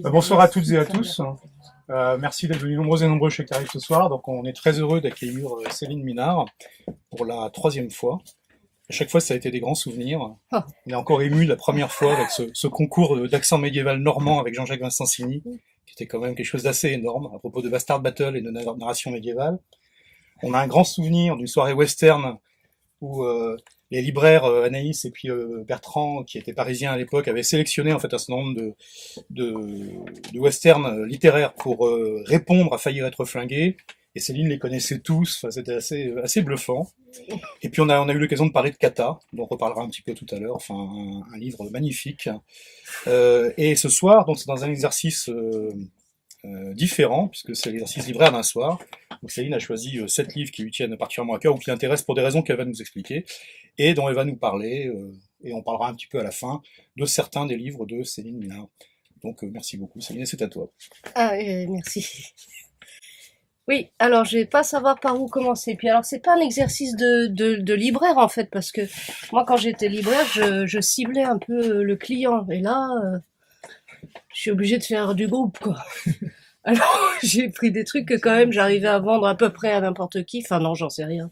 Bonsoir à toutes et à tous. Merci d'être venus nombreux et nombreux chez Clarif ce soir. Donc on est très heureux d'accueillir Céline Minard pour la troisième fois. À chaque fois, ça a été des grands souvenirs. On est encore ému de la première fois avec ce concours d'accent médiéval normand avec Jean-Jacques Vincenzini, qui était quand même quelque chose d'assez énorme à propos de Bastard Battle et de narration médiévale. On a un grand souvenir d'une soirée western où les libraires Anaïs et puis Bertrand, qui était parisien à l'époque, avaient sélectionné en fait un certain nombre de westerns littéraires pour répondre à Faillir être flingué. Et Céline les connaissait tous, enfin, c'était assez bluffant. Et puis on a eu l'occasion de parler de Kata, dont on reparlera un petit peu tout à l'heure, enfin un livre magnifique. Et ce soir, donc c'est dans un exercice différent, puisque c'est l'exercice libraire d'un soir. Donc Céline a choisi 7 livres qui lui tiennent particulièrement à cœur, ou qui l'intéressent pour des raisons qu'elle va nous expliquer, et dont elle va nous parler, et on parlera un petit peu à la fin, de certains des livres de Céline Minard. Donc merci beaucoup Céline, c'est à toi. Merci. Oui, alors je vais pas savoir par où commencer. Puis alors c'est pas un exercice de libraire en fait, parce que moi quand j'étais libraire, je ciblais un peu le client. Et là, je suis obligée de faire du groupe, quoi. Alors j'ai pris des trucs que quand même j'arrivais à vendre à peu près à n'importe qui. Enfin non, j'en sais rien,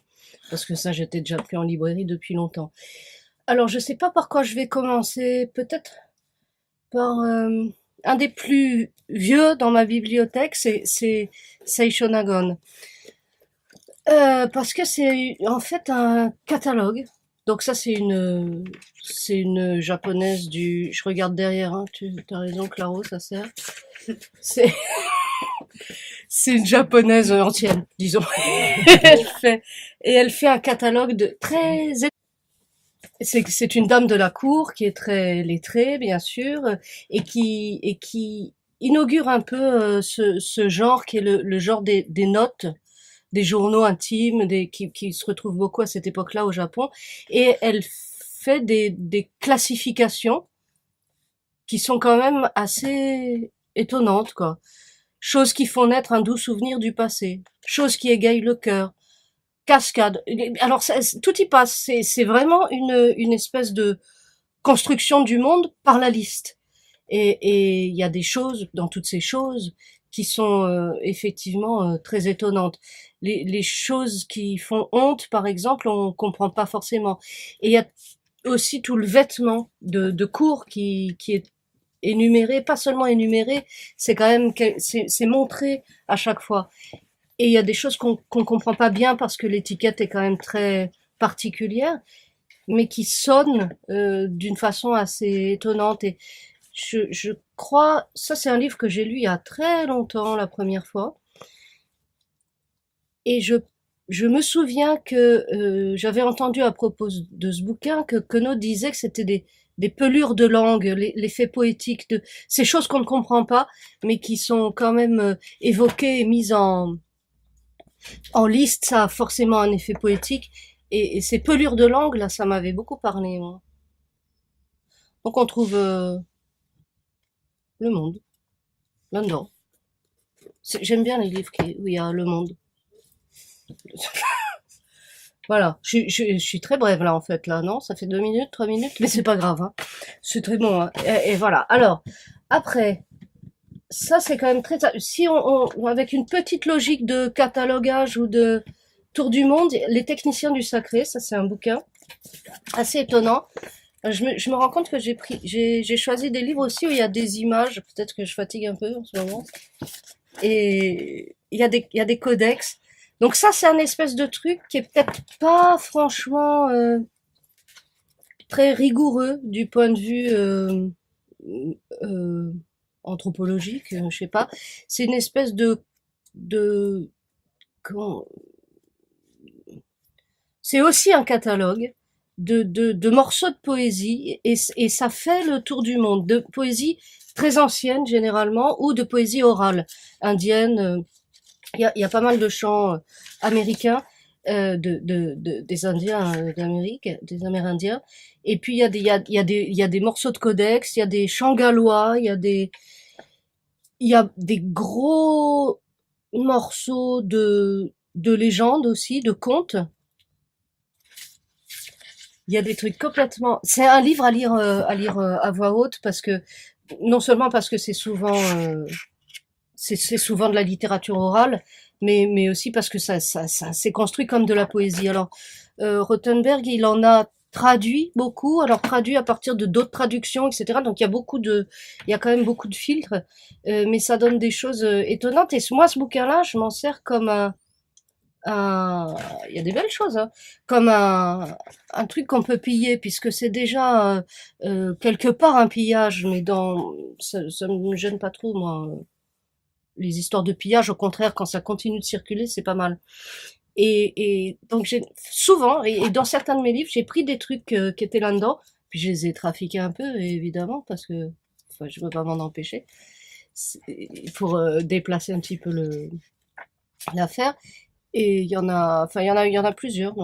parce que ça j'étais déjà plus en librairie depuis longtemps. Alors je sais pas par quoi je vais commencer. Peut-être par un des plus vieux dans ma bibliothèque, c'est Seishonagon. Parce que c'est en fait un catalogue. Donc ça c'est une japonaise du, je regarde derrière, hein, tu as raison Claro, ça sert. C'est c'est une japonaise ancienne, disons. Elle fait un catalogue de très, c'est une dame de la cour qui est très lettrée, bien sûr, et qui inaugure un peu ce genre qui est le genre des notes, des journaux intimes, qui se retrouvent beaucoup à cette époque-là au Japon. Et elle fait des classifications qui sont quand même assez étonnantes, quoi. Choses qui font naître un doux souvenir du passé, choses qui égayent le cœur, cascade. Alors tout y passe. C'est vraiment une espèce de construction du monde par la liste. Et il y a des choses dans toutes ces choses qui sont effectivement très étonnantes. Les choses qui font honte, par exemple, on comprend pas forcément. Et il y a aussi tout le vêtement de cour qui est énuméré, pas seulement énuméré, c'est quand même c'est montré à chaque fois. Et il y a des choses qu'on comprend pas bien parce que l'étiquette est quand même très particulière, mais qui sonnent d'une façon assez étonnante. Et je crois, ça c'est un livre que j'ai lu il y a très longtemps la première fois, et je me souviens que j'avais entendu à propos de ce bouquin que Queneau disait que c'était des pelures de langue, l'effet poétique de ces choses qu'on ne comprend pas, mais qui sont quand même évoquées et mises en liste. Ça a forcément un effet poétique. Et ces pelures de langue, là, ça m'avait beaucoup parlé, moi. Donc on trouve le monde là-dedans. J'aime bien les livres où il y a le monde. Voilà, je suis très brève là en fait là, non? Ça fait 2 minutes, 3 minutes, mais c'est pas grave, hein. C'est très bon, hein. Et voilà. Alors après, ça c'est quand même très. Si avec une petite logique de catalogage ou de tour du monde, les techniciens du sacré, ça c'est un bouquin assez étonnant. Je me rends compte que j'ai choisi des livres aussi où il y a des images. Peut-être que je fatigue un peu en ce moment. Et il y a des codex. Donc ça, c'est un espèce de truc qui est peut-être pas franchement très rigoureux du point de vue euh, anthropologique, je sais pas. C'est une espèce de comment, c'est aussi un catalogue de morceaux de poésie et ça fait le tour du monde, de poésie très ancienne généralement ou de poésie orale indienne. Il y a pas mal de chants américains, des Indiens d'Amérique, des Amérindiens. Et puis il y a des morceaux de codex, il y a des chants gallois, il y a des gros morceaux de légendes aussi, de contes. Il y a des trucs complètement. C'est un livre à lire à voix haute parce que non seulement parce que c'est souvent de la littérature orale, mais aussi parce que ça s'est construit comme de la poésie. Alors, Rothenberg, il en a traduit beaucoup, alors traduit à partir de d'autres traductions, etc. Donc il y a quand même beaucoup de filtres, mais ça donne des choses étonnantes. Et moi, ce bouquin-là, je m'en sers comme il y a des belles choses, hein, comme un truc qu'on peut piller, puisque c'est déjà quelque part un pillage, mais ça me gêne pas trop, moi. Les histoires de pillage, au contraire, quand ça continue de circuler, c'est pas mal. Et donc j'ai souvent, et dans certains de mes livres, j'ai pris des trucs qui étaient là-dedans, puis je les ai trafiqués un peu, évidemment, parce que enfin, je veux pas m'en empêcher, pour déplacer un petit peu l'affaire. Et il y en a plusieurs.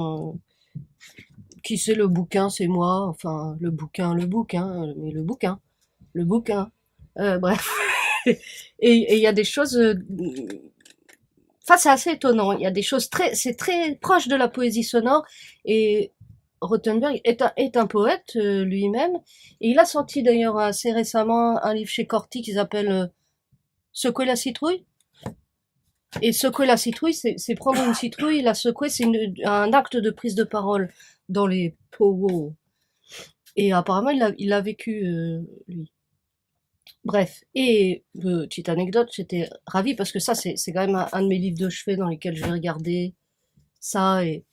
Qui c'est le bouquin, c'est moi. Enfin, le bouquin, mais le bouquin. Bref. Et il y a des choses. Enfin, c'est assez étonnant. Il y a des choses c'est très proche de la poésie sonore. Et Rothenberg est un poète lui-même. Et il a sorti d'ailleurs assez récemment un livre chez Corti qui s'appelle Secouer la citrouille. Et secouer la citrouille, c'est prendre une citrouille, la secouer, c'est un acte de prise de parole dans les powwows. Et apparemment, il l'a vécu, lui. Bref, et petite anecdote, j'étais ravie parce que ça, c'est quand même un de mes livres de chevet dans lesquels je vais regarder ça et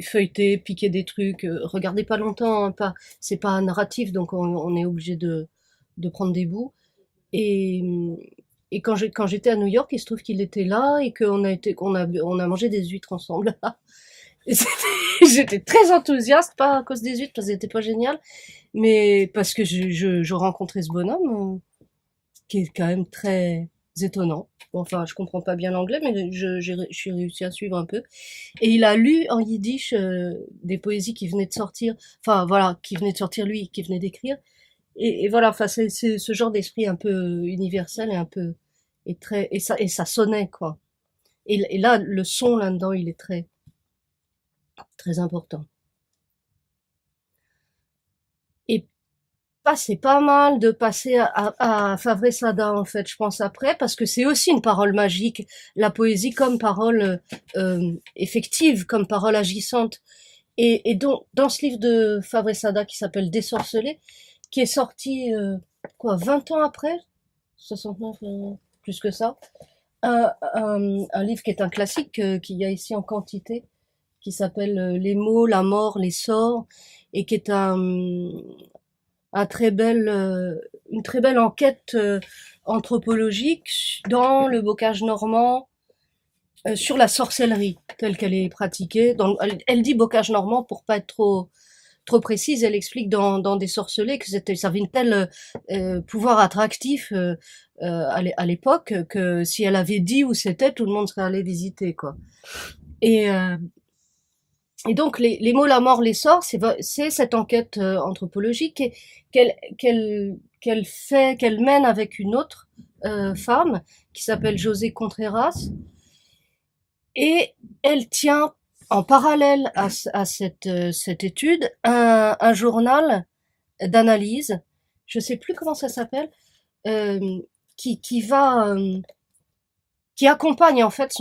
feuilleter, piquer des trucs, regarder pas longtemps, hein, c'est pas un narratif, donc on est obligé de prendre des bouts. Et, et quand j'étais à New York, il se trouve qu'il était là et on a mangé des huîtres ensemble. Et j'étais très enthousiaste, pas à cause des huîtres, parce qu'elles étaient pas géniales, mais parce que je rencontrais ce bonhomme, qui est quand même très étonnant. Bon, enfin, je comprends pas bien l'anglais, mais je suis réussi à suivre un peu. Et il a lu en yiddish des poésies qui venaient de sortir, enfin voilà, qui venaient de sortir lui, qui venait d'écrire. Et voilà, enfin c'est ce genre d'esprit un peu universel et un peu et ça sonnait quoi. Et là le son là-dedans il est très important. Et c'est pas mal de passer à Favre Sada en fait, je pense après parce que c'est aussi une parole magique, la poésie comme parole effective, comme parole agissante. Et donc dans ce livre de Favre Sada qui s'appelle Désorcelé, qui est sorti 20 ans après, 69, plus que ça. Un livre qui est un classique qu'il y a ici en quantité, qui s'appelle Les mots, la mort, les sorts, et qui est une très belle enquête anthropologique dans le bocage normand sur la sorcellerie telle qu'elle est pratiquée. Elle dit bocage normand pour pas être trop précise, elle explique dans Des sorcelés que ça avait une telle pouvoir attractif à l'époque que si elle avait dit où c'était, tout le monde serait allé visiter quoi. Et, euh, et donc les mots, la mort, les sorts, c'est cette enquête anthropologique qu'elle mène avec une autre femme qui s'appelle José Contreras, et elle tient en parallèle à cette étude un journal d'analyse, je sais plus comment ça s'appelle, euh, qui accompagne en fait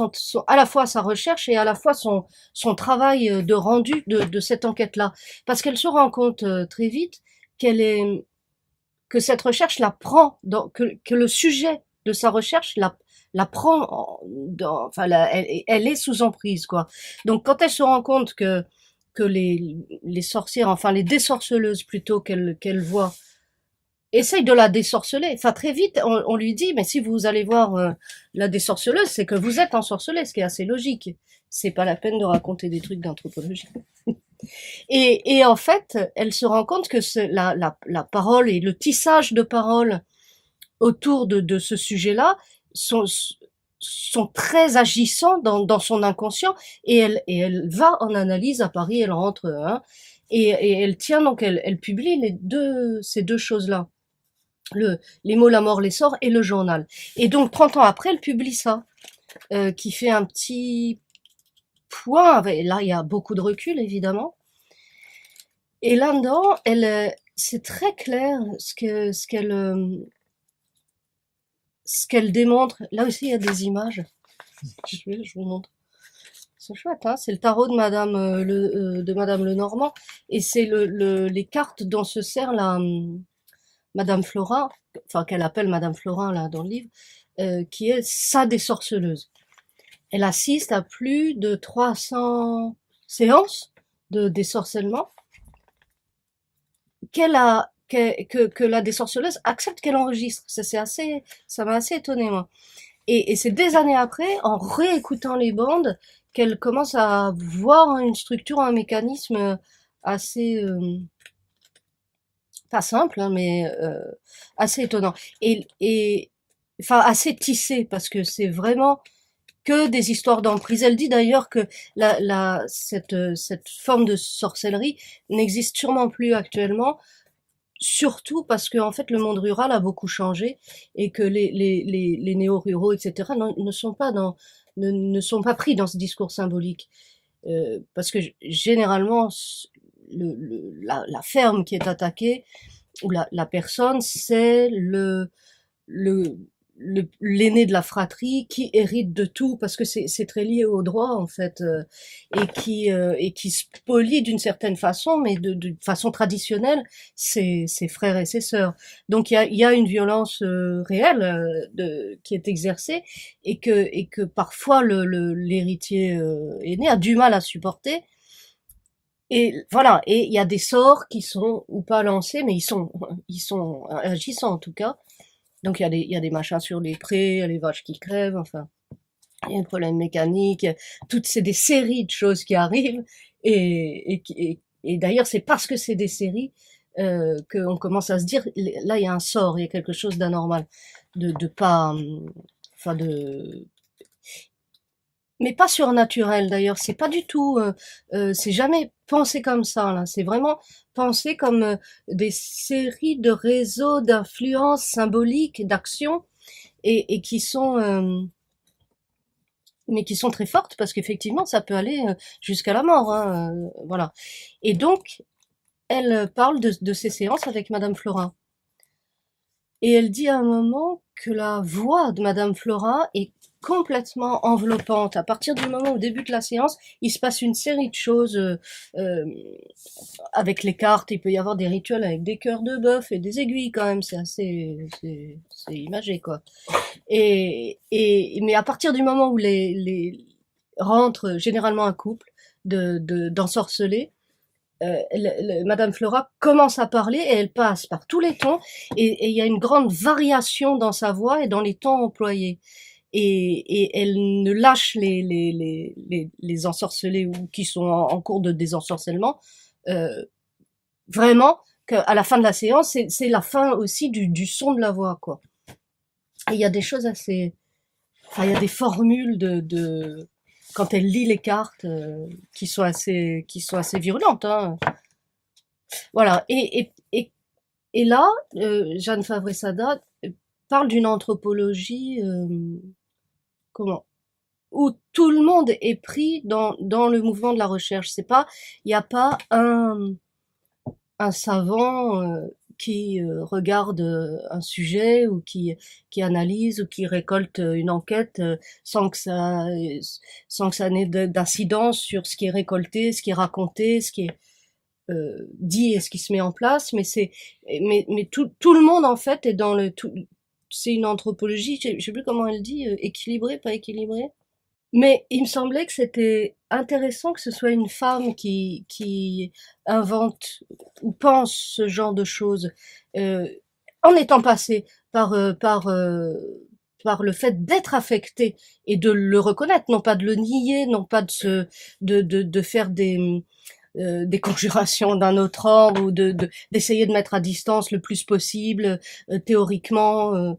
à la fois sa recherche et à la fois son travail de rendu de cette enquête-là, parce qu'elle se rend compte très vite que cette recherche la prend, que le sujet de sa recherche la prend, enfin elle est sous emprise quoi. Donc quand elle se rend compte que les sorcières, enfin les désorceleuses plutôt qu'elle voit, essaye de la désorceler. Enfin, très vite, on lui dit, mais si vous allez voir la désorceleuse, c'est que vous êtes ensorcelé, ce qui est assez logique. C'est pas la peine de raconter des trucs d'anthropologie. Et en fait, elle se rend compte que la parole et le tissage de paroles autour de ce sujet-là sont très agissants dans son inconscient, et elle va en analyse à Paris, elle rentre, hein, et elle tient donc, elle publie ces deux choses-là. Les mots, la mort, les sorts et le journal. Et donc 30 ans après, elle publie ça, qui fait un petit point. Là, il y a beaucoup de recul, évidemment. Et là-dedans, c'est très clair ce qu'elle ce qu'elle démontre, là aussi il y a des images, je vous montre. C'est chouette, hein, c'est le tarot de Madame Lenormand, et c'est les cartes dont se sert Madame Florin, enfin qu'elle appelle Madame Florin là dans le livre, qui est sa désorceleuse. Elle assiste à plus de 300 séances de désorcellement que la désorceleuse accepte qu'elle enregistre. Ça m'a assez étonné, moi. Et c'est des années après, en réécoutant les bandes, qu'elle commence à voir une structure, un mécanisme assez, pas simple, hein, mais assez étonnant. Enfin, assez tissé, parce que c'est vraiment que des histoires d'emprise. Elle dit d'ailleurs que cette forme de sorcellerie n'existe sûrement plus actuellement, surtout parce que en fait le monde rural a beaucoup changé et que les néo-ruraux, etc., ne sont pas ne sont pas pris dans ce discours symbolique. Parce que généralement, la ferme qui est attaquée, ou la personne, c'est le, l'aîné de la fratrie qui hérite de tout parce que c'est très lié au droit en fait, et qui spolie d'une certaine façon, mais de façon traditionnelle, ses frères et ses sœurs. Donc il y a une violence réelle qui est exercée et que parfois l'héritier aîné a du mal à supporter. Et voilà, et il y a des sorts qui sont ou pas lancés, mais ils sont agissants en tout cas. Donc il y a des machins sur les prés, il y a les vaches qui crèvent, enfin, il y a un problème mécanique, c'est des séries de choses qui arrivent, et d'ailleurs c'est parce que c'est des séries qu'on commence à se dire, là il y a un sort, il y a quelque chose d'anormal, de pas, enfin mais pas surnaturel d'ailleurs, c'est pas du tout, c'est jamais pensé comme ça là, c'est vraiment pensé comme des séries de réseaux d'influences symboliques, d'actions, et qui sont, mais qui sont très fortes parce qu'effectivement ça peut aller jusqu'à la mort, hein, voilà. Et donc elle parle de ces séances avec Madame Florin. Et elle dit à un moment que la voix de Madame Florin est complètement enveloppante. À partir du moment où débute la séance, il se passe une série de choses avec les cartes. Il peut y avoir des rituels avec des cœurs de bœuf et des aiguilles quand même. C'est imagé quoi. Mais à partir du moment où rentre généralement un couple d'ensorcelés, Madame Flora commence à parler et elle passe par tous les tons, et il y a une grande variation dans sa voix et dans les tons employés. Et elle ne lâche les ensorcelés ou qui sont en cours de désensorcellement, vraiment qu'à la fin de la séance, c'est la fin aussi du son de la voix, quoi. Et il y a des choses assez, enfin il y a des formules quand elle lit les cartes qui sont assez virulentes, hein. Voilà. Et là, Jeanne Favre-Sada parle d'une anthropologie comment où tout le monde est pris dans le mouvement de la recherche. C'est pas, il n'y a pas un savant qui regarde un sujet ou qui analyse ou qui récolte une enquête sans que ça n'ait d'incidence sur ce qui est récolté, ce qui est raconté, ce qui est dit et ce qui se met en place. Mais tout le monde en fait est dans le tout. C'est une anthropologie, je sais plus comment elle dit, équilibrée, pas équilibrée. Mais il me semblait que c'était intéressant que ce soit une femme qui invente ou pense ce genre de choses, en étant passée par le fait d'être affectée et de le reconnaître, non pas de le nier, non pas de faire des conjurations d'un autre ordre ou d'essayer de mettre à distance le plus possible théoriquement.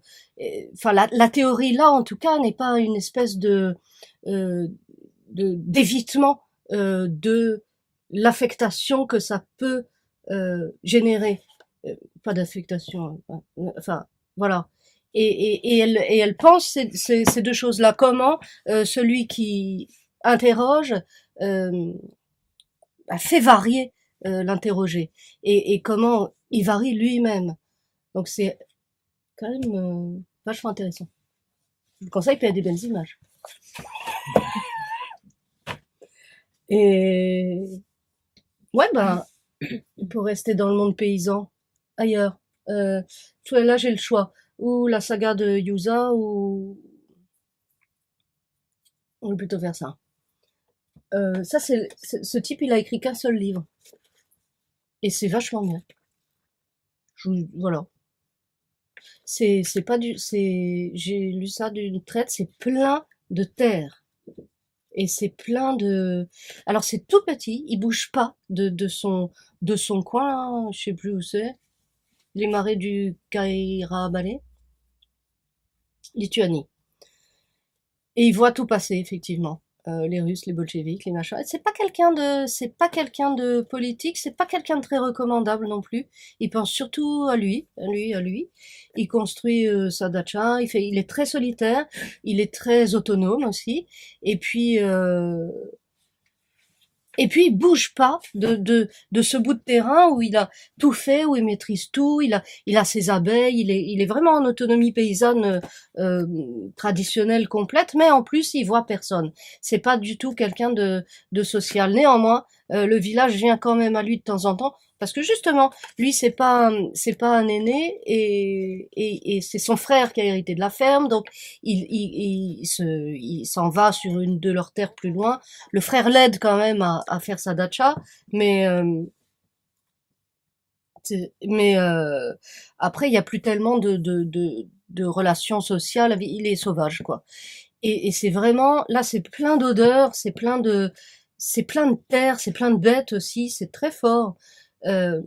Enfin, la théorie là, en tout cas, n'est pas une espèce euh, d'évitement de l'affectation que ça peut générer. Pas d'affectation, enfin voilà. Et elle pense ces deux choses-là. Comment celui qui interroge fait varier l'interrogé, et comment il varie lui-même. Donc c'est quand même vachement intéressant. je vous conseille, puis il y a des belles images. Et ouais, ben, pour rester dans le monde paysan, ailleurs. Là, j'ai le choix. Ou la saga de Yuza, ou on va plutôt faire ça. Ça, ce type, il a écrit qu'un seul livre. Et c'est vachement bien. Voilà. C'est pas j'ai lu ça d'une traite, c'est plein de terre. Et c'est plein de, alors c'est tout petit, il bouge pas de son coin, là, je sais plus où c'est. Les marais du Kairabale, Lituanie. Et il voit tout passer, effectivement. Les Russes, les bolcheviks, les machins. C'est pas quelqu'un de politique, c'est pas quelqu'un de très recommandable non plus. Il pense surtout à lui, à lui, à lui. Il construit sa dacha, il est très solitaire, il est très autonome aussi. Et puis, euh, et puis, il bouge pas de ce bout de terrain où il a tout fait, où il maîtrise tout, il a ses abeilles, il est vraiment en autonomie paysanne traditionnelle complète, mais en plus, il voit personne. C'est pas du tout quelqu'un de social. Néanmoins, le village vient quand même à lui de temps en temps, parce que justement, lui, c'est pas un aîné, et c'est son frère qui a hérité de la ferme, donc il s'en va sur une de leurs terres plus loin. Le frère l'aide quand même à faire sa dacha, mais mais après il y a plus tellement de relations sociales. Il est sauvage quoi. Et c'est vraiment là, c'est plein d'odeurs, c'est plein de terre, c'est plein de bêtes aussi. C'est très fort. Euh,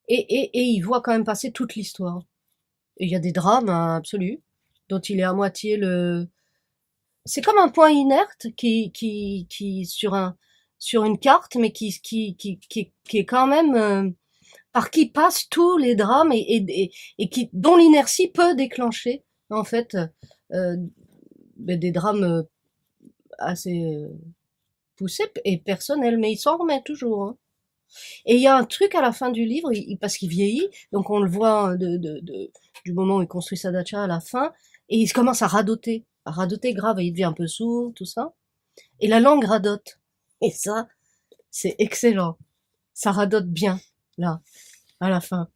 et il voit quand même passer toute l'histoire. Et il y a des drames hein, absolus dont il est à moitié le. C'est comme un point inerte qui sur une carte, mais qui est quand même par qui passent tous les drames et qui dont l'inertie peut déclencher en fait euh, des drames assez poussés et personnels, mais il s'en remet toujours. Hein. Et il y a un truc à la fin du livre, parce qu'il vieillit, donc on le voit du moment où il construit sa dacha à la fin, et il commence à radoter grave, et il devient un peu sourd, tout ça. Et la langue radote. Et ça, c'est excellent. Ça radote bien, là, à la fin.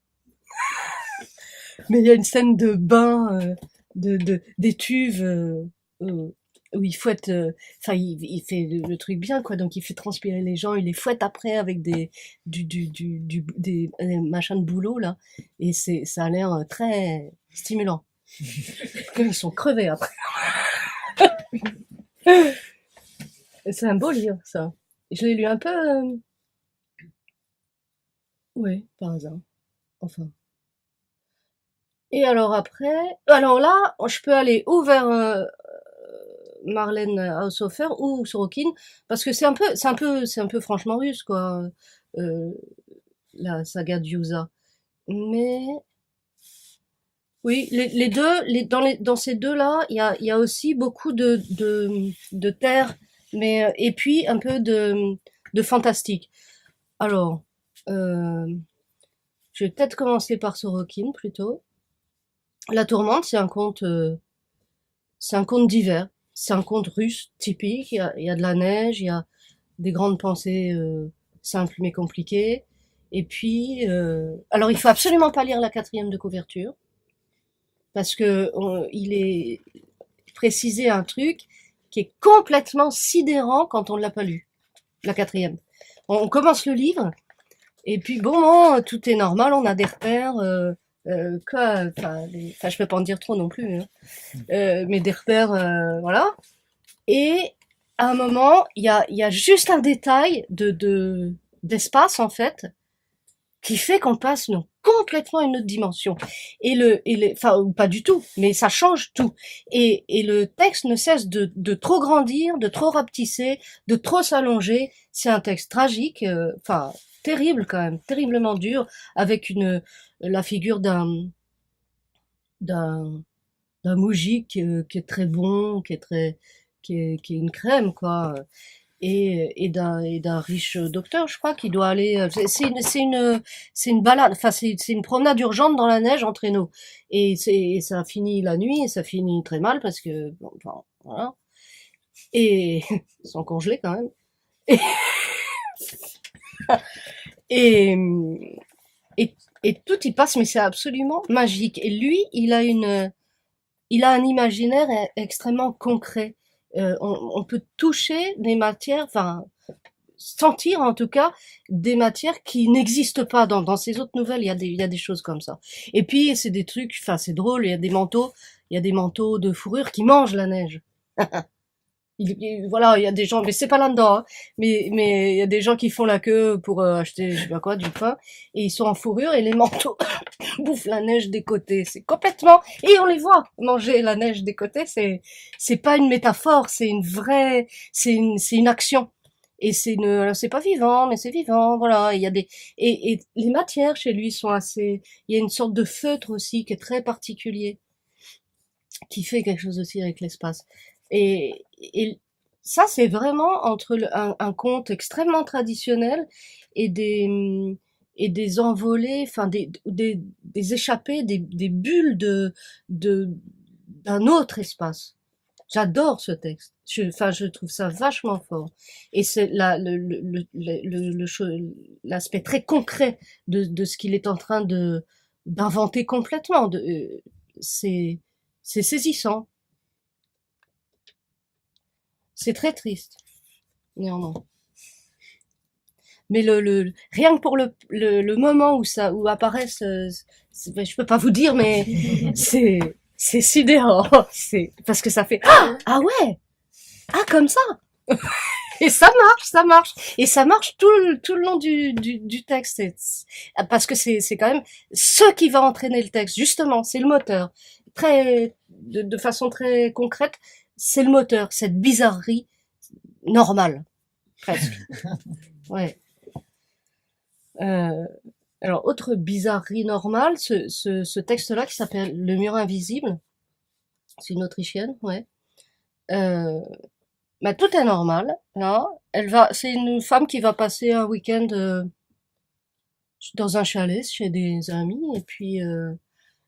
Mais il y a une scène de bain, d'étuve, où il fouette, enfin, il fait le truc bien, quoi. Donc, il fait transpirer les gens, il les fouette après avec des machins de boulot, là. Et ça a l'air très stimulant. Ils sont crevés après. C'est un beau livre, ça. Je l'ai lu un peu, ouais, par hasard. Enfin. Et alors après, alors là, je peux aller ou vers Marlène Haushofer ou Sorokin, parce que c'est un peu franchement russe, quoi, euh, la saga de Yuza. Mais oui, les deux, dans ces deux-là, il y a aussi beaucoup de terre, mais et puis un peu de fantastique. Alors, euh, je vais peut-être commencer par Sorokin plutôt. La Tourmente, c'est un conte d'hiver. C'est un conte russe typique. Il y a de la neige, il y a des grandes pensées simples mais compliquées. Et puis, alors il faut absolument pas lire la quatrième de couverture parce que il est précisé un truc qui est complètement sidérant quand on ne l'a pas lu. La quatrième. On commence le livre et puis bon, tout est normal, on a des repères. Enfin, je peux pas en dire trop non plus, hein. Mais des repères, voilà. Et à un moment, il y a juste un détail d'espace en fait qui fait qu'on passe complètement à une autre dimension. Enfin, ou pas du tout, mais ça change tout. Et le texte ne cesse de trop grandir, de trop rapetisser, de trop s'allonger. C'est un texte tragique, enfin terrible quand même, terriblement dur, avec la figure d'un d'un moujik qui est très bon, qui est une crème quoi. et d'un riche docteur, je crois, qui doit aller. C'est une balade, enfin c'est une promenade urgente dans la neige en traîneau. Et ça finit la nuit et ça finit très mal parce que bon, enfin, voilà. Et ils sont congelés quand même. Et et, et tout y passe, mais c'est absolument magique. Et lui, il a un imaginaire extrêmement concret. On peut toucher des matières, enfin sentir en tout cas des matières qui n'existent pas dans ces autres nouvelles. Il y a des choses comme ça. Et puis c'est des trucs, enfin c'est drôle. Il y a des manteaux de fourrure qui mangent la neige. Voilà, il y a des gens, mais c'est pas là-dedans, hein, mais il y a des gens qui font la queue pour acheter, je sais pas quoi, du pain, et ils sont en fourrure et les manteaux bouffent la neige des côtés. C'est complètement, et on les voit manger la neige des côtés. C'est pas une métaphore, c'est une vraie, c'est une action. Et alors c'est pas vivant, mais c'est vivant, voilà. Il y a et les matières chez lui sont assez, il y a une sorte de feutre aussi qui est très particulier, qui fait quelque chose aussi avec l'espace. Et ça, c'est vraiment entre un conte extrêmement traditionnel et et des envolées, enfin des échappées, des bulles de d'un autre espace. J'adore ce texte. Enfin, je trouve ça vachement fort. Et c'est l'aspect très concret de ce qu'il est en train d'inventer complètement. C'est c'est saisissant. C'est très triste, néanmoins. Mais rien que pour le moment où où apparaissent, je peux pas vous dire, mais c'est sidérant. Parce que ça fait, ah ouais, ah comme ça. Et ça marche. Et ça marche tout le long du texte. Parce que c'est quand même ce qui va entraîner le texte, justement, c'est le moteur. De façon très concrète, c'est le moteur, cette bizarrerie normale, presque. Ouais. Euh, alors, autre bizarrerie normale, ce texte-là qui s'appelle Le mur invisible, c'est une Autrichienne, ouais. Euh, Bah, tout est normal, là. C'est une femme qui va passer un week-end dans un chalet chez des amis, et puis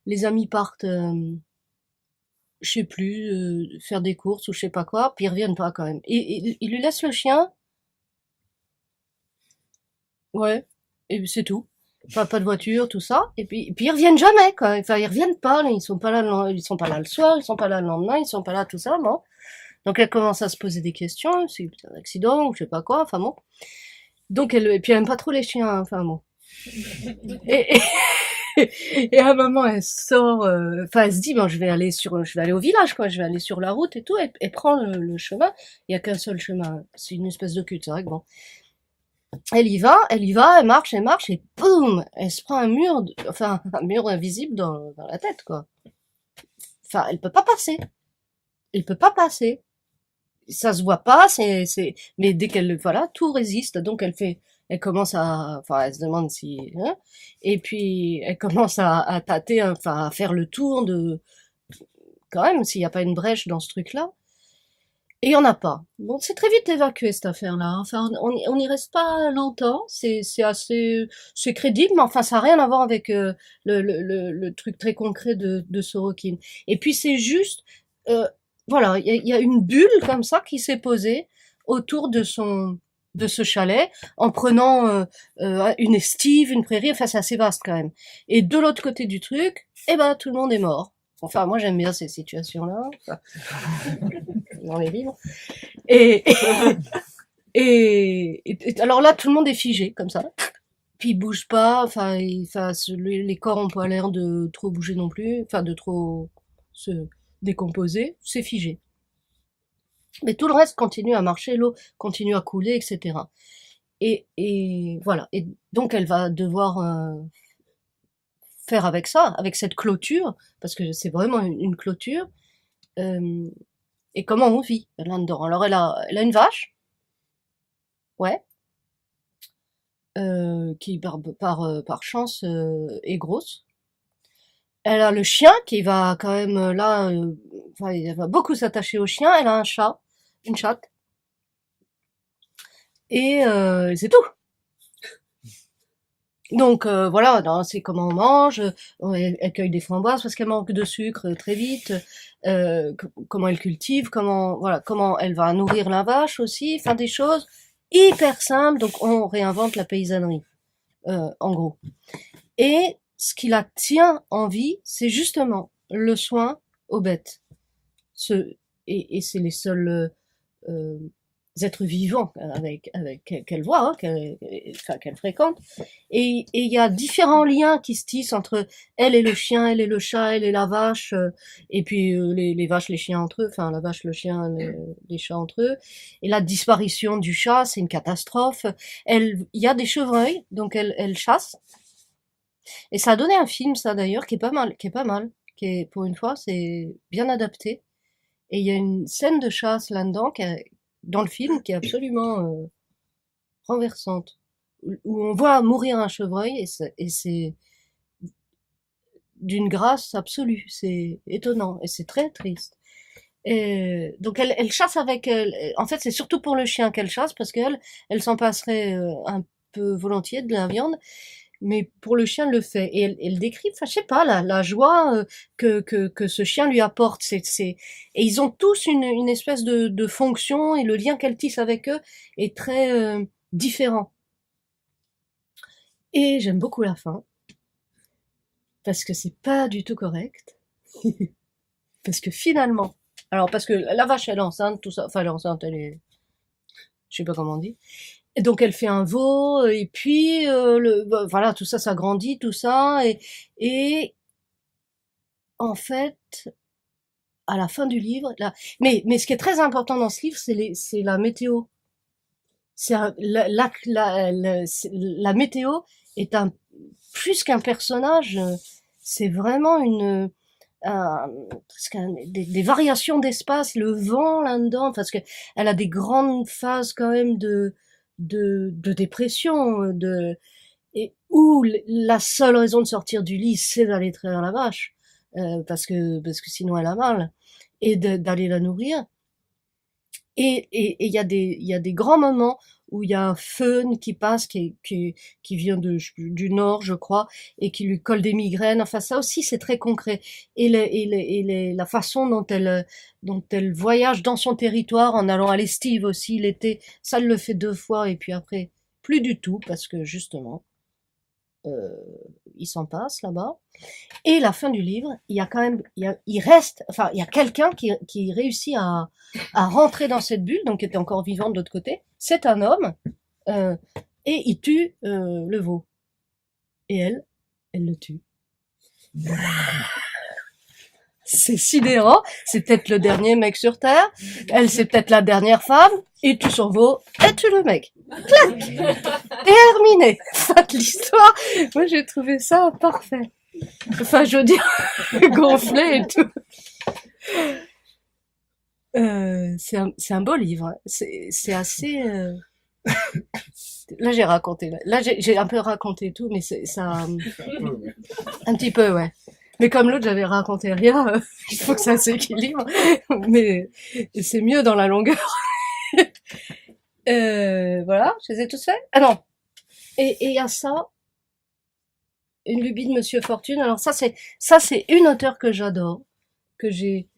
les amis partent, je sais plus, faire des courses ou je sais pas quoi, puis ils reviennent pas quand même. Et ils lui laissent le chien, ouais, et c'est tout. Enfin, pas de voiture, tout ça. Et puis ils reviennent jamais, quoi. Enfin, ils reviennent pas. Ils sont pas là, ils sont pas là le soir, ils sont pas là le lendemain, ils sont pas là, tout ça, bon. Donc elle commence à se poser des questions, c'est un accident ou je sais pas quoi, enfin bon. Donc et puis elle aime pas trop les chiens, hein, enfin bon. Et, et à un moment elle sort, enfin elle se dit bon je vais aller au village quoi, je vais aller sur la route et tout. Elle prend le chemin. Il y a qu'un seul chemin, c'est une espèce de cul-de-sac, bon. Elle y va, elle marche et boum, elle se prend un mur, enfin un mur invisible dans la tête quoi. Enfin elle peut pas passer, elle peut pas passer. Ça se voit pas, mais dès qu'elle, voilà, tout résiste. Donc elle commence enfin, elle se demande si, hein, et puis elle commence à tâter, enfin, à faire le tour quand même, s'il n'y a pas une brèche dans ce truc-là. Et il y en a pas. Bon, c'est très vite évacué cette affaire-là, hein. Enfin, on n'y reste pas longtemps. C'est crédible, mais enfin, ça n'a rien à voir avec le truc très concret de Sorokin. Et puis c'est juste, euh, voilà, il y a une bulle comme ça qui s'est posée autour de ce chalet en prenant une estive, une prairie. Enfin, c'est assez vaste quand même. Et de l'autre côté du truc, eh ben, tout le monde est mort. Enfin, moi j'aime bien ces situations-là. Enfin, dans les livres. Et, alors là, tout le monde est figé, comme ça. Puis il bouge pas, enfin, les corps ont pas l'air de trop bouger non plus, enfin, de trop se décomposer, c'est figé. Mais tout le reste continue à marcher, l'eau continue à couler, etc. Et voilà. Et donc elle va devoir faire avec ça, avec cette clôture, parce que c'est vraiment une clôture. Euh, et comment on vit là-dedans. Alors elle a une vache, ouais, qui par chance est grosse. Elle a le chien qui va quand même là, enfin, elle va beaucoup s'attacher au chien. Elle a un chat, une chatte. Et c'est tout. Donc voilà, c'est comment on mange, elle cueille des framboises parce qu'elle manque de sucre très vite, comment elle cultive, comment elle va nourrir la vache aussi, enfin des choses hyper simples. Donc on réinvente la paysannerie, en gros. Et ce qui la tient en vie, c'est justement le soin aux bêtes. Et c'est les seuls euh, êtres vivants qu'elle voit, qu'elle fréquente. Et il y a différents liens qui se tissent entre elle et le chien, elle et le chat, elle et la vache, et puis les vaches, les chiens entre eux, enfin la vache, le chien, les chats entre eux. Et la disparition du chat, c'est une catastrophe. Il y a des chevreuils, donc elle chasse. Et ça a donné un film, ça d'ailleurs, qui est pas mal, pour une fois, c'est bien adapté. Et il y a une scène de chasse là-dedans, dans le film, qui est absolument renversante, où on voit mourir un chevreuil, et c'est d'une grâce absolue, c'est étonnant, et c'est très triste. Et donc elle chasse avec elle. En fait, c'est surtout pour le chien qu'elle chasse, parce elle s'en passerait un peu volontiers de la viande, mais pour le chien, elle le fait. Et elle décrit, enfin, je sais pas, la joie que ce chien lui apporte. Et ils ont tous une espèce de fonction, et le lien qu'elle tisse avec eux est très différent. Et j'aime beaucoup la fin, parce que c'est pas du tout correct. Parce que finalement, alors parce que la vache, elle est enceinte, tout ça, enfin elle est enceinte, je sais pas comment on dit. Et donc elle fait un veau, et puis voilà, tout ça, ça grandit, tout ça, et en fait, à la fin du livre, là, mais ce qui est très important dans ce livre, c'est la météo. La météo est plus qu'un personnage, c'est vraiment des variations d'espace, le vent là-dedans, parce que elle a des grandes phases quand même de dépression, et où la seule raison de sortir du lit, c'est d'aller traire la vache, parce que sinon elle a mal, et d'aller la nourrir. Et il y a des grands moments où il y a un faune qui passe, qui vient du nord, je crois, et qui lui colle des migraines. Enfin, ça aussi, c'est très concret. La façon dont elle voyage dans son territoire, en allant à l'estive aussi, l'été, ça elle le fait 2 fois, et puis après, plus du tout, parce que justement, euh, il s'en passe là-bas. Et la fin du livre, il y a quand même, il reste, enfin, il y a quelqu'un qui réussit à rentrer dans cette bulle, donc qui était encore vivant de l'autre côté. C'est un homme, euh, et il tue le veau. Et elle le tue. C'est sidérant. C'est peut-être le dernier mec sur Terre. Elle, c'est peut-être la dernière femme. Il tue son veau, elle tue le mec. Clac! Terminé. Fin de l'histoire. Moi, j'ai trouvé ça parfait. Enfin, je veux dire, gonflé et tout. C'est un beau livre. C'est assez. Là, j'ai raconté. Là, j'ai un peu raconté tout, mais ça. Un petit peu, ouais. Mais comme l'autre, j'avais raconté rien, il faut que ça s'équilibre. Mais c'est mieux dans la longueur. Voilà, je les ai tous faits. Ah non. Et il y a ça, une lubie de Monsieur Fortune. Alors ça, c'est une auteure que j'adore, qui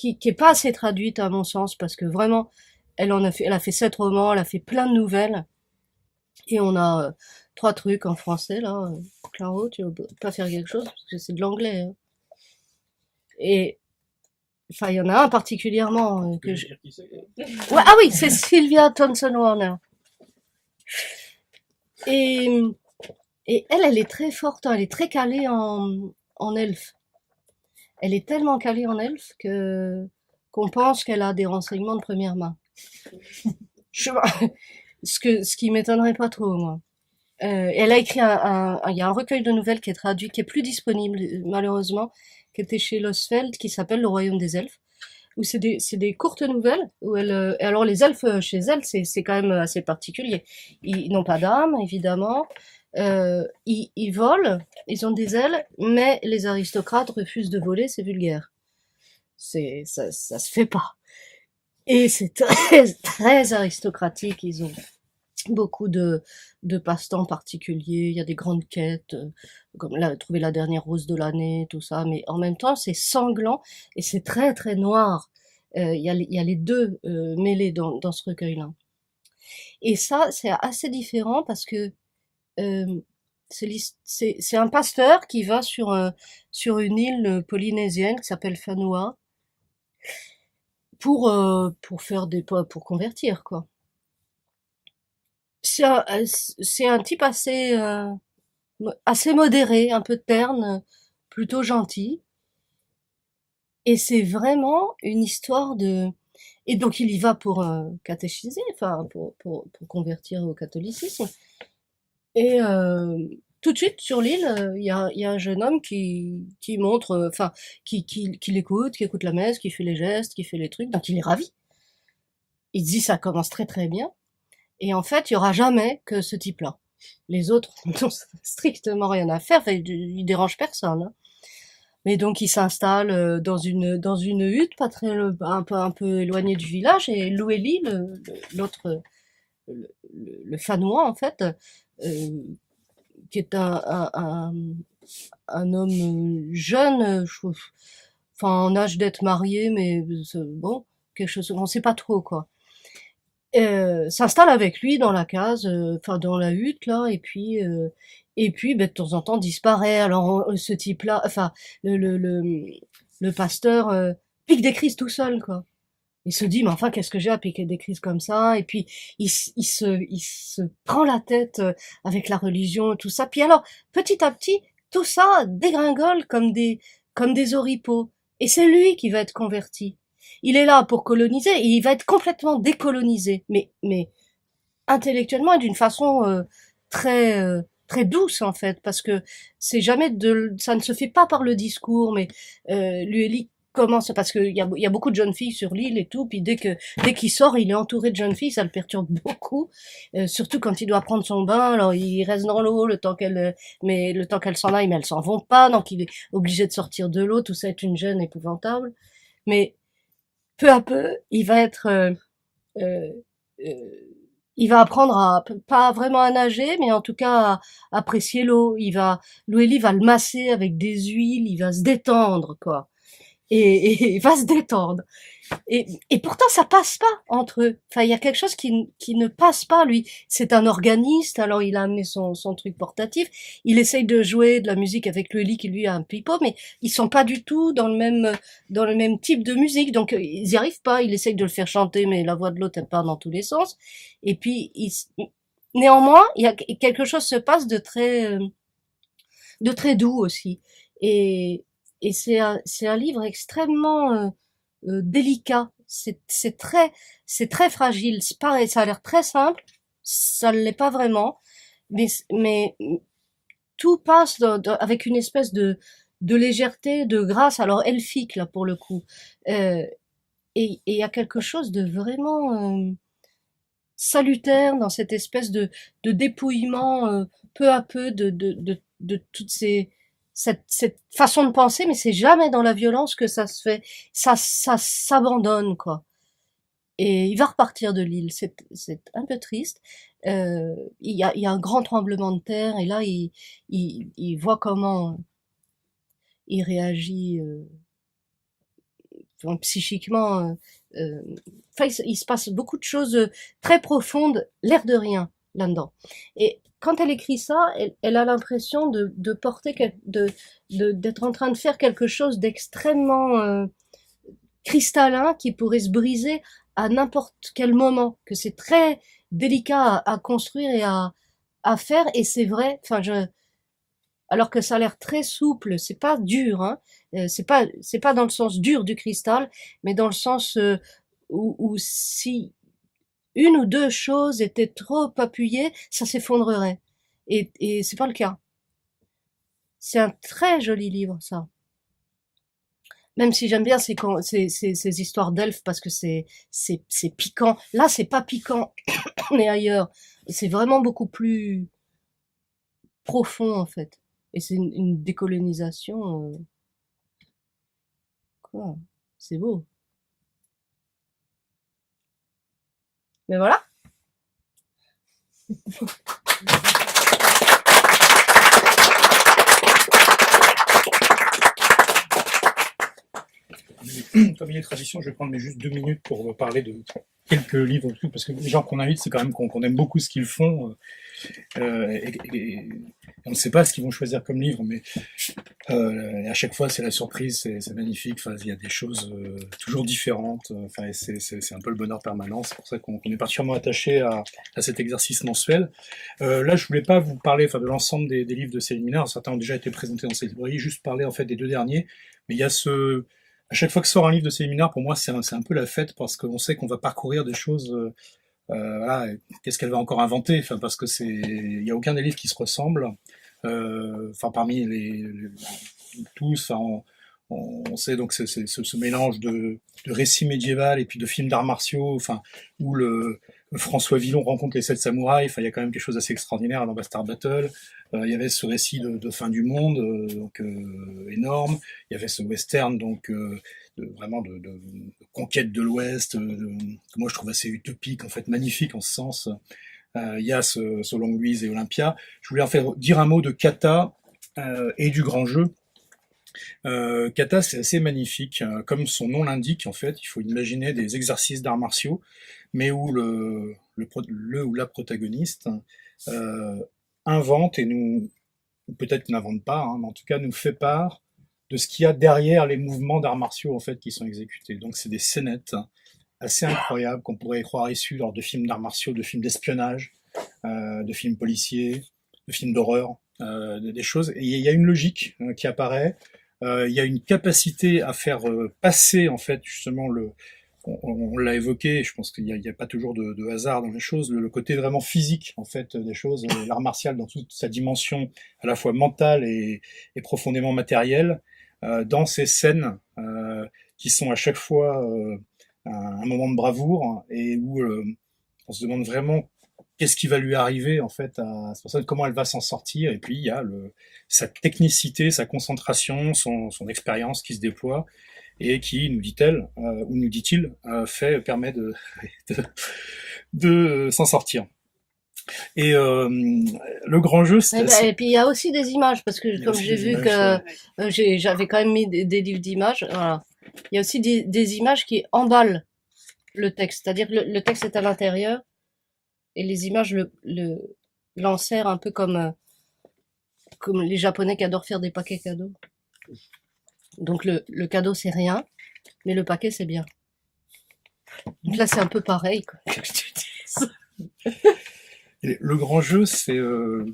est pas assez traduite à mon sens, parce que vraiment, elle a fait 7 romans, elle a fait plein de nouvelles, et on a 3 trucs en français là. Claro, tu veux pas faire quelque chose parce que c'est de l'anglais. Hein. Et enfin, il y en a un particulièrement que je. Ouais, ah oui, c'est Sylvia Thompson Warner. Et elle est très forte, hein, elle est très calée en elfe. Elle est tellement calée en elfe qu'on pense qu'elle a des renseignements de première main. Ce qui m'étonnerait pas trop, moi. Elle a écrit il y a un recueil de nouvelles qui est traduit, qui est plus disponible malheureusement, qui était chez Losfeld, qui s'appelle Le Royaume des Elfes, où c'est des courtes nouvelles où et alors les elfes chez elle, c'est quand même assez particulier. Ils n'ont pas d'âme, évidemment. Ils volent, ils ont des ailes, mais les aristocrates refusent de voler, c'est vulgaire. Ça se fait pas. Et c'est très, très aristocratique. beaucoup de passe-temps particuliers, il y a des grandes quêtes, comme là, trouver la dernière rose de l'année, tout ça, mais en même temps, c'est sanglant et c'est très, très noir. Il y a les deux mêlés dans ce recueil-là. Et ça, c'est assez différent parce que euh, c'est un pasteur qui va sur une île polynésienne qui s'appelle Fanua pour faire pour convertir, quoi. C'est un type assez modéré, un peu terne, plutôt gentil. Et c'est vraiment une histoire de... Et donc il y va pour catéchiser, enfin pour convertir au catholicisme. Et tout de suite sur l'île, il y a un jeune homme qui montre, enfin qui l'écoute, qui écoute la messe, qui fait les gestes, qui fait les trucs. Donc il est ravi. Il se dit ça commence très très bien. Et en fait, il y aura jamais que ce type-là. Les autres n'ont strictement rien à faire, enfin, ils dérangent personne, hein. Mais donc il s'installe dans une hutte, pas très un peu éloignée du village, et Louélie, l'autre, le Fanois en fait, qui est un homme jeune, enfin en âge d'être marié, mais bon, quelque chose, on sait pas trop quoi. S'installe avec lui dans la case, enfin dans la hutte là, et puis ben, de temps en temps disparaît. Alors ce type-là, enfin le pasteur pique des crises tout seul quoi. Il se dit mais enfin qu'est-ce que j'ai à piquer des crises comme ça? Et puis il se prend la tête avec la religion et tout ça. Puis alors petit à petit tout ça dégringole comme des oripeaux. Et c'est lui qui va être converti. Il est là pour coloniser et il va être complètement décolonisé, mais intellectuellement et d'une façon très douce en fait, parce que c'est jamais ça ne se fait pas par le discours, mais Lueli commence parce il y a beaucoup de jeunes filles sur l'île et tout, puis dès qu'il sort, il est entouré de jeunes filles, ça le perturbe beaucoup, surtout quand il doit prendre son bain. Alors il reste dans l'eau mais le temps qu'elles s'en aillent, mais elles s'en vont pas, donc il est obligé de sortir de l'eau. Tout ça est une gêne épouvantable, mais peu à peu, euh, euh, il va apprendre pas vraiment à nager, mais en tout cas à apprécier l'eau. Louélie va le masser avec des huiles, il va se détendre, quoi. Et il va se détendre. Et pourtant, ça passe pas entre eux. Enfin, il y a quelque chose qui ne passe pas, lui. C'est un organiste, alors il a amené son truc portatif. Il essaye de jouer de la musique avec le lit qui lui a un pipeau, mais ils sont pas du tout dans le même type de musique. Donc, ils y arrivent pas. Il essaye de le faire chanter, mais la voix de l'autre, elle part dans tous les sens. Et puis, néanmoins, il y a quelque chose se passe de très doux aussi. Et, et c'est un livre extrêmement délicat. C'est très fragile. C'est pareil, ça a l'air très simple, ça ne l'est pas vraiment, mais tout passe avec une espèce de légèreté, de grâce, alors elfique là pour le coup. Euh, et il y a quelque chose de vraiment salutaire dans cette espèce de dépouillement peu à peu de toutes cette façon de penser, mais c'est jamais dans la violence que ça se fait. Ça s'abandonne, quoi. Et il va repartir de l'île. C'est un peu triste. Il y a un grand tremblement de terre et là, il voit comment il réagit enfin, psychiquement. Enfin, il se passe beaucoup de choses très profondes, l'air de rien, là-dedans. Et quand elle écrit ça, elle a l'impression de porter, d'être en train de faire quelque chose d'extrêmement cristallin qui pourrait se briser à n'importe quel moment, que c'est très délicat à construire et à faire, et c'est vrai, enfin, alors que ça a l'air très souple, c'est pas dur, hein, c'est pas dans le sens dur du cristal, mais dans le sens où si une ou deux choses étaient trop appuyées, ça s'effondrerait. Et c'est pas le cas. C'est un très joli livre, ça. Même si j'aime bien ces histoires d'elfes parce que c'est piquant. Là, c'est pas piquant, mais ailleurs. C'est vraiment beaucoup plus profond, en fait. Et c'est une décolonisation, quoi. C'est beau. Mais voilà. Comme il est tradition, je vais prendre juste 2 minutes pour parler de quelques livres, parce que les gens qu'on invite, c'est quand même qu'on aime beaucoup ce qu'ils font, et on ne sait pas ce qu'ils vont choisir comme livre, mais à chaque fois c'est la surprise, c'est magnifique. Enfin, il y a des choses toujours différentes. Enfin, c'est un peu le bonheur permanent. C'est pour ça qu'on est particulièrement attaché à cet exercice mensuel. Là, je voulais pas vous parler, enfin, de l'ensemble des livres de Céline Minard. Certains ont déjà été présentés dans cette librairie. Juste parler en fait des 2 derniers. Mais il y a à chaque fois que sort un livre de Céline Minard, pour moi, c'est un peu la fête, parce qu'on sait qu'on va parcourir des choses. Voilà, qu'est-ce qu'elle va encore inventer? Enfin, parce que il y a aucun des livres qui se ressemble. Enfin, parmi tous, enfin, on sait donc ce mélange de récits médiéval et puis de films d'arts martiaux, enfin, où le François Villon rencontre les 7 samouraïs. Enfin, il y a quand même quelque chose d'assez extraordinaire dans Bastard Battle. Il y avait ce récit de fin du monde, donc énorme. Il y avait ce western, donc vraiment de conquête de l'Ouest, que moi je trouve assez utopique, en fait magnifique en ce sens. Il y a ce Long Louise et Olympia. Je voulais en faire dire un mot de Kata et du grand jeu. Kata, c'est assez magnifique. Comme son nom l'indique, en fait, il faut imaginer des exercices d'arts martiaux, mais où le ou la protagoniste invente, ou peut-être n'invente pas, hein, mais en tout cas nous fait part de ce qu'il y a derrière les mouvements d'arts martiaux, en fait, qui sont exécutés. Donc c'est des scénettes assez incroyables qu'on pourrait croire issues lors de films d'arts martiaux, de films d'espionnage, de films policiers, de films d'horreur, des choses. Et il y a une logique qui apparaît. Il y a une capacité à faire passer, en fait, justement, on l'a évoqué, je pense qu'il n'y a pas toujours de hasard dans les choses, le côté vraiment physique, en fait, des choses, l'art martial dans toute sa dimension à la fois mentale et profondément matérielle, dans ces scènes qui sont à chaque fois un moment de bravoure, hein, et où on se demande vraiment qu'est-ce qui va lui arriver, en fait, à cette personne, comment elle va s'en sortir. Et puis il y a sa technicité, sa concentration, son expérience qui se déploie et qui, nous dit-elle, ou nous dit-il, permet de, de s'en sortir. Et le grand jeu, Et puis il y a aussi des images, parce que comme j'ai vu que j'avais quand même mis des livres d'images, voilà. Il y a aussi des images qui emballent le texte, c'est-à-dire que le texte est à l'intérieur et les images l'enserrent un peu comme les Japonais qui adorent faire des paquets cadeaux. Donc le cadeau c'est rien, mais le paquet c'est bien. Donc là c'est un peu pareil, quoi. Le grand jeu,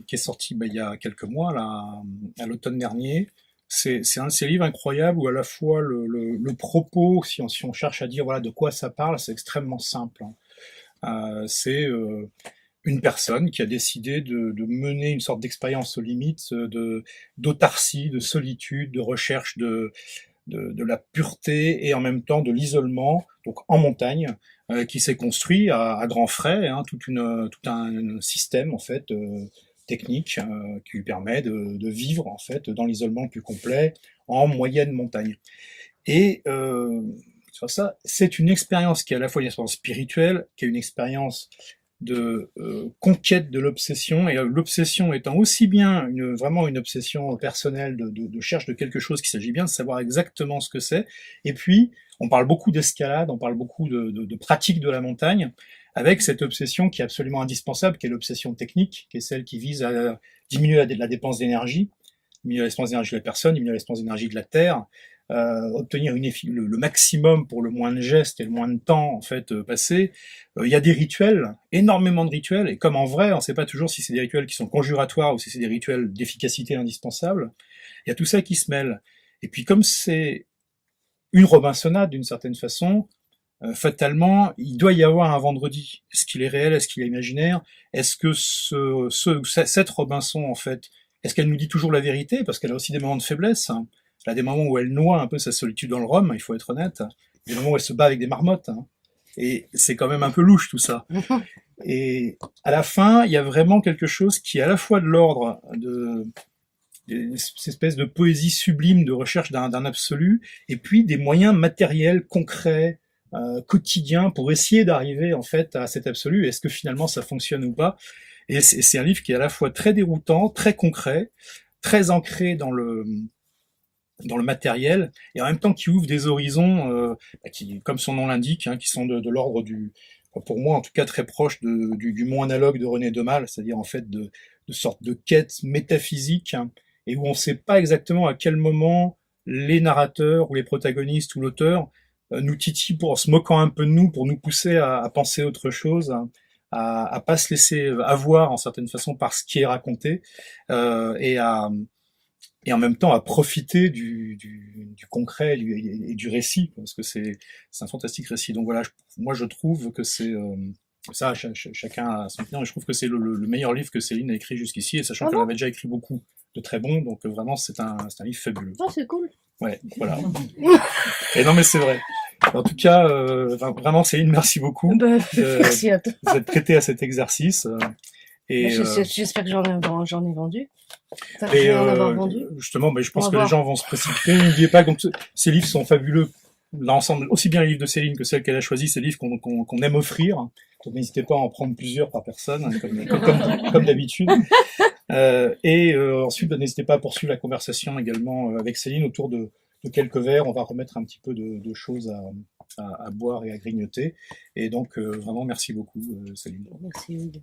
qui est sorti il y a quelques mois, là, à l'automne dernier. C'est un de ces livres incroyables où à la fois le propos, si on cherche à dire voilà de quoi ça parle, c'est extrêmement simple. C'est une personne qui a décidé de mener une sorte d'expérience aux limites, d'autarcie, de solitude, de recherche de la pureté et en même temps de l'isolement, donc en montagne, qui s'est construit à grands frais, hein, tout un système en fait technique qui lui permet de vivre en fait dans l'isolement le plus complet en moyenne montagne. Et sur ça, c'est une expérience qui est à la fois une expérience spirituelle, qui est une expérience de conquête de l'obsession, et l'obsession étant aussi bien vraiment une obsession personnelle de recherche de quelque chose, qu'il s'agit bien de savoir exactement ce que c'est, et puis on parle beaucoup d'escalade, on parle beaucoup de pratique de la montagne, avec cette obsession qui est absolument indispensable, qui est l'obsession technique, qui est celle qui vise à diminuer la dépense d'énergie, diminuer la dépense d'énergie de la personne, diminuer la dépense d'énergie de la terre, obtenir le maximum pour le moins de gestes et le moins de temps en fait passé. Il y a des rituels, énormément de rituels, et comme en vrai, on ne sait pas toujours si c'est des rituels qui sont conjuratoires ou si c'est des rituels d'efficacité indispensable. Il y a tout ça qui se mêle. Et puis comme c'est une Robinsonade d'une certaine façon, fatalement, il doit y avoir un vendredi. Est-ce qu'il est réel? Est-ce qu'il est imaginaire? Est-ce que cette Robinson, en fait, est-ce qu'elle nous dit toujours la vérité? Parce qu'elle a aussi des moments de faiblesse. Hein. Elle a des moments où elle noie un peu sa solitude dans le rhum, il faut être honnête. Des moments où elle se bat avec des marmottes. Hein. Et c'est quand même un peu louche tout ça. Et à la fin, il y a vraiment quelque chose qui est à la fois de l'ordre d'une espèce de poésie sublime de recherche d'un absolu, et puis des moyens matériels, concrets, quotidiens, pour essayer d'arriver en fait à cet absolu. Est-ce que finalement ça fonctionne ou pas? Et c'est un livre qui est à la fois très déroutant, très concret, très ancré dans le matériel, et en même temps qui ouvre des horizons qui, comme son nom l'indique, hein, qui sont de l'ordre pour moi en tout cas très proche du mont analogue de René Demal, c'est-à-dire en fait de sortes de quêtes métaphysiques, hein, et où on ne sait pas exactement à quel moment les narrateurs ou les protagonistes ou l'auteur nous titillent en se moquant un peu de nous, pour nous pousser à penser autre chose, hein, à pas se laisser avoir en certaine façon par ce qui est raconté, et en même temps à profiter du concret et du récit, parce que c'est un fantastique récit. Donc voilà, moi je trouve que c'est ça, chacun a son opinion, et je trouve que c'est le meilleur livre que Céline a écrit jusqu'ici, et sachant qu'elle avait déjà écrit beaucoup de très bons, donc vraiment c'est un livre fabuleux. Oh, c'est cool. Ouais, voilà. Et non mais c'est vrai. En tout cas, vraiment Céline, merci beaucoup. Merci à toi. Vous êtes prêtée à cet exercice. Et j'espère que j'en ai vendu. Et en avoir vendu. justement, je pense que les gens vont se précipiter. N'oubliez pas que ces livres sont fabuleux. L'ensemble, aussi bien les livres de Céline que celles qu'elle a choisis, c'est des livres qu'on aime offrir. Donc n'hésitez pas à en prendre plusieurs par personne, hein, comme d'habitude. Ensuite, n'hésitez pas à poursuivre la conversation également avec Céline autour de quelques verres. On va remettre un petit peu de choses à boire et à grignoter. Et donc, vraiment, merci beaucoup, Céline. Merci, Hugues.